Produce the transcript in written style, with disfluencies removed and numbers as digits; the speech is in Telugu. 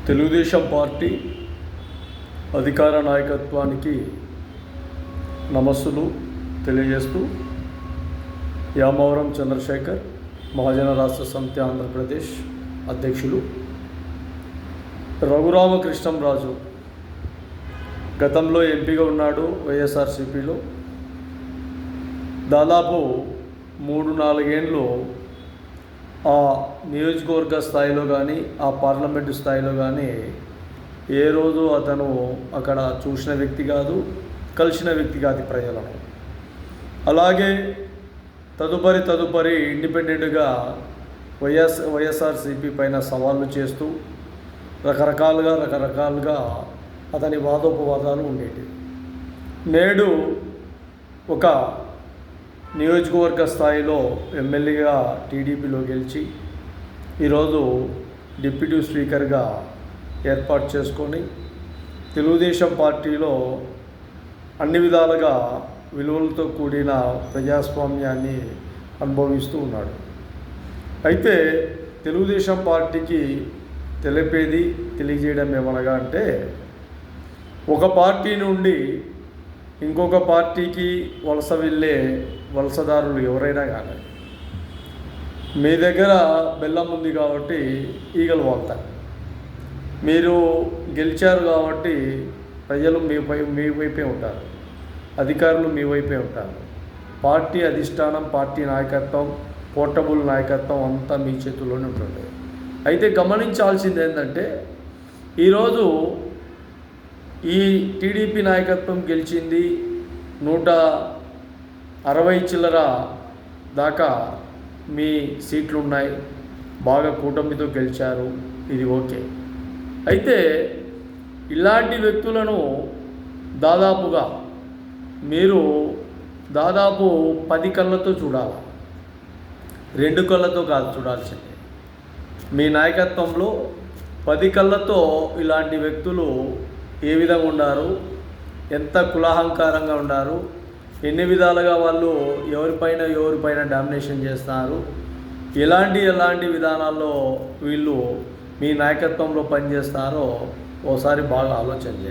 తెలుగుదేశం పార్టీ అధికార నాయకత్వానికి నమస్సులు తెలియజేస్తూ యామవరం చంద్రశేఖర్ మహాజన రాష్ట్ర సమితి ఆంధ్రప్రదేశ్ అధ్యక్షులు. రఘురామకృష్ణంరాజు గతంలో ఎంపీగా ఉన్నాడు వైఎస్ఆర్సీపీలో. దాదాపు 3-4 ఏళ్ళు ఆ నియోజకవర్గ స్థాయిలో కానీ ఆ పార్లమెంటు స్థాయిలో కానీ ఏ రోజు అతను అక్కడ చూసిన వ్యక్తి కాదు, కలిసిన వ్యక్తి కాదు ప్రజలను. అలాగే తదుపరి ఇండిపెండెంట్గా వైఎస్ఆర్సీపీ పైన సవాళ్ళు చేస్తూ రకరకాలుగా అతని వాదోపవాదాలు ఉండేవి. నేడు ఒక నియోజకవర్గ స్థాయిలో ఎమ్మెల్యేగా టీడీపీలో గెలిచి ఈరోజు డిప్యూటీ స్పీకర్గా ఏర్పాటు చేసుకొని తెలుగుదేశం పార్టీలో అన్ని విధాలుగా విలువలతో కూడిన ప్రజాస్వామ్యాన్ని అనుభవిస్తూ ఉన్నాడు. అయితే తెలుగుదేశం పార్టీకి తెలియజేయడం ఏమనగా అంటే, ఒక పార్టీ నుండి ఇంకొక పార్టీకి వలస వెళ్ళే వలసదారులు ఎవరైనా కానీ మీ దగ్గర బెల్లం ఉంది కాబట్టి ఈగలు వాళ్తారు. మీరు గెలిచారు కాబట్టి ప్రజలు మీ వైపే ఉంటారు, అధికారులు మీ వైపే ఉంటారు. పార్టీ అధిష్టానం, పార్టీ నాయకత్వం, పోర్టబుల్ నాయకత్వం అంతా మీ చేతుల్లోనే ఉంటుంది. అయితే గమనించాల్సింది ఏంటంటే, ఈరోజు ఈ టీడీపీ నాయకత్వం గెలిచింది 160 చిల్లర దాకా మీ సీట్లు ఉన్నాయి, బాగా కూటమితో గెలిచారు, ఇది ఓకే. అయితే ఇలాంటి వ్యక్తులను మీరు దాదాపు 10 కళ్ళతో చూడాలి, 2 కళ్ళతో కాదు చూడాల్సింది. మీ నాయకత్వంలో 10 కళ్ళతో ఇలాంటి వ్యక్తులు ఏ విధంగా ఉన్నారు, ఎంత కులాహంకారంగా ఉన్నారు, ఎన్ని విధాలుగా వాళ్ళు ఎవరిపైన డామినేషన్ చేస్తున్నారు, ఎలాంటి విధానాల్లో వీళ్ళు మీ నాయకత్వంలో పనిచేస్తారో ఓసారి బాగా ఆలోచన చేయండి.